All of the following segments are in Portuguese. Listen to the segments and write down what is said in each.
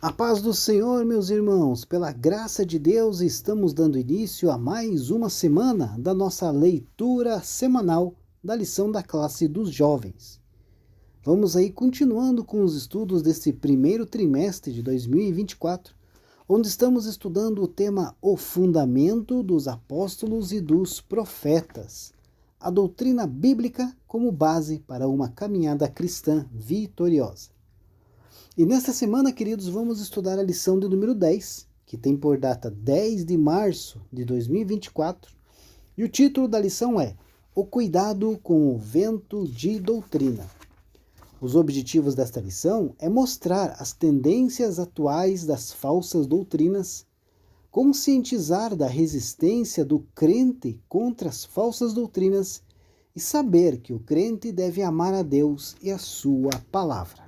A paz do Senhor, meus irmãos, pela graça de Deus, estamos dando início a mais uma semana da nossa leitura semanal da lição da classe dos jovens. Vamos aí continuando com os estudos deste primeiro trimestre de 2024, onde estamos estudando o tema O Fundamento dos Apóstolos e dos Profetas, a doutrina bíblica como base para uma caminhada cristã vitoriosa. E nesta semana, queridos, vamos estudar a lição de número 10, que tem por data 10 de março de 2024, e o título da lição é O Cuidado com o Vento de Doutrina. Os objetivos desta lição é mostrar as tendências atuais das falsas doutrinas, conscientizar da resistência do crente contra as falsas doutrinas e saber que o crente deve amar a Deus e a sua palavra.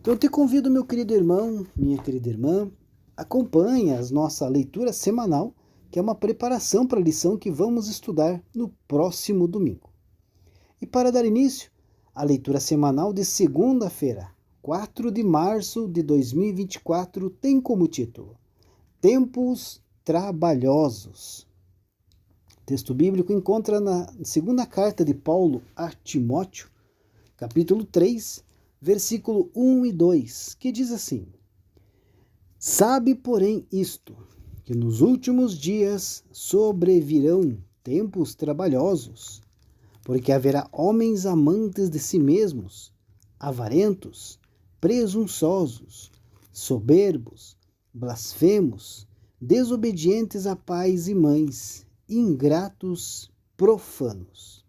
Então eu te convido, meu querido irmão, minha querida irmã, acompanhe a nossa leitura semanal, que é uma preparação para a lição que vamos estudar no próximo domingo. E para dar início, a leitura semanal de segunda-feira, 4 de março de 2024, tem como título Tempos Trabalhosos. O texto bíblico encontra na segunda carta de Paulo a Timóteo, capítulo 3, versículo 1 e 2, que diz assim: Sabe, porém, isto, que nos últimos dias sobrevirão tempos trabalhosos, porque haverá homens amantes de si mesmos, avarentos, presunçosos, soberbos, blasfemos, desobedientes a pais e mães, ingratos, profanos.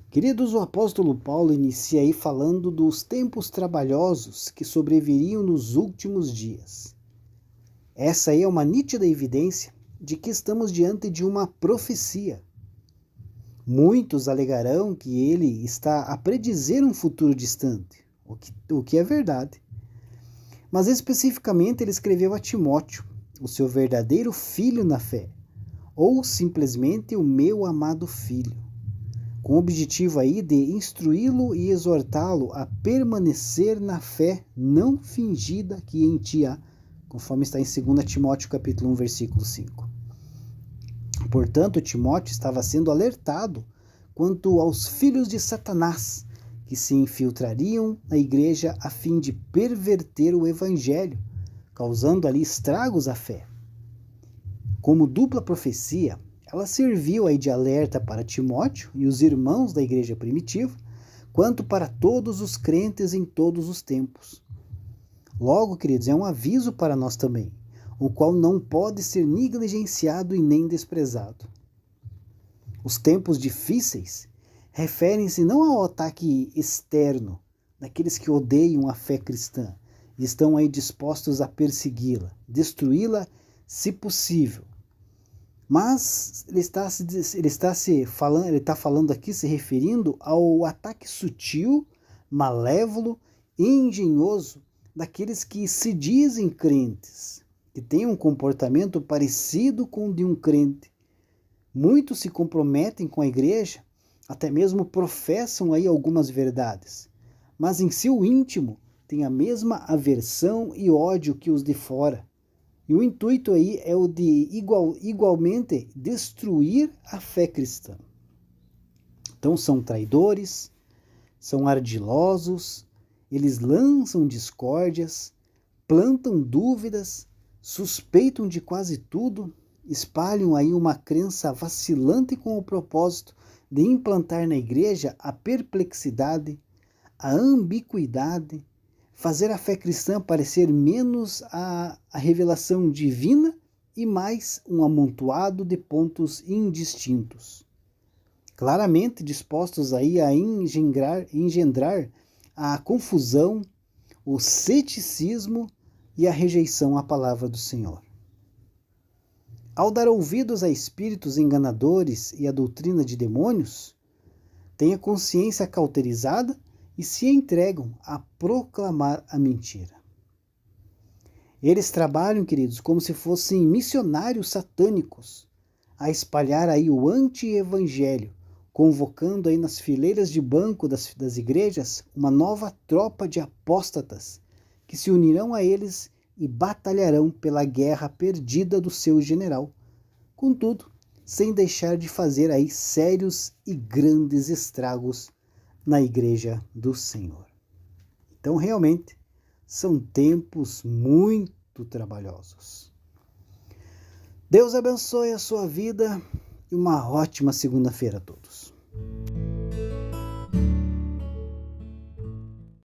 Queridos, o apóstolo Paulo inicia aí falando dos tempos trabalhosos que sobreviriam nos últimos dias. Essa aí é uma nítida evidência de que estamos diante de uma profecia. Muitos alegarão que ele está a predizer um futuro distante, o que é verdade. Mas especificamente ele escreveu a Timóteo, o seu verdadeiro filho na fé, ou simplesmente o meu amado filho, com o objetivo aí de instruí-lo e exortá-lo a permanecer na fé não fingida que em ti há, conforme está em 2 Timóteo capítulo 1, versículo 5. Portanto, Timóteo estava sendo alertado quanto aos filhos de Satanás, que se infiltrariam na igreja a fim de perverter o evangelho, causando ali estragos à fé. Como dupla profecia, ela serviu aí de alerta para Timóteo e os irmãos da igreja primitiva, quanto para todos os crentes em todos os tempos. Logo, queridos, é um aviso para nós também, o qual não pode ser negligenciado e nem desprezado. Os tempos difíceis referem-se não ao ataque externo, daqueles que odeiam a fé cristã e estão aí dispostos a persegui-la, destruí-la se possível. Mas ele está falando aqui, se referindo ao ataque sutil, malévolo e engenhoso daqueles que se dizem crentes, que têm um comportamento parecido com o de um crente. Muitos se comprometem com a igreja, até mesmo professam aí algumas verdades, mas em seu íntimo têm a mesma aversão e ódio que os de fora. E o intuito aí é o de igualmente destruir a fé cristã. Então são traidores, são ardilosos, eles lançam discórdias, plantam dúvidas, suspeitam de quase tudo, espalham aí uma crença vacilante com o propósito de implantar na igreja a perplexidade, a ambiguidade, fazer a fé cristã parecer menos a revelação divina e mais um amontoado de pontos indistintos, claramente dispostos aí a engendrar a confusão, o ceticismo e a rejeição à palavra do Senhor. Ao dar ouvidos a espíritos enganadores e à doutrina de demônios, têm a consciência cauterizada e se entregam a proclamar a mentira. Eles trabalham, queridos, como se fossem missionários satânicos, a espalhar aí o anti-evangelho, convocando aí nas fileiras de banco das igrejas uma nova tropa de apóstatas que se unirão a eles e batalharão pela guerra perdida do seu general. Contudo, sem deixar de fazer aí sérios e grandes estragos na igreja do Senhor. Então, realmente, são tempos muito trabalhosos. Deus abençoe a sua vida e uma ótima segunda-feira a todos.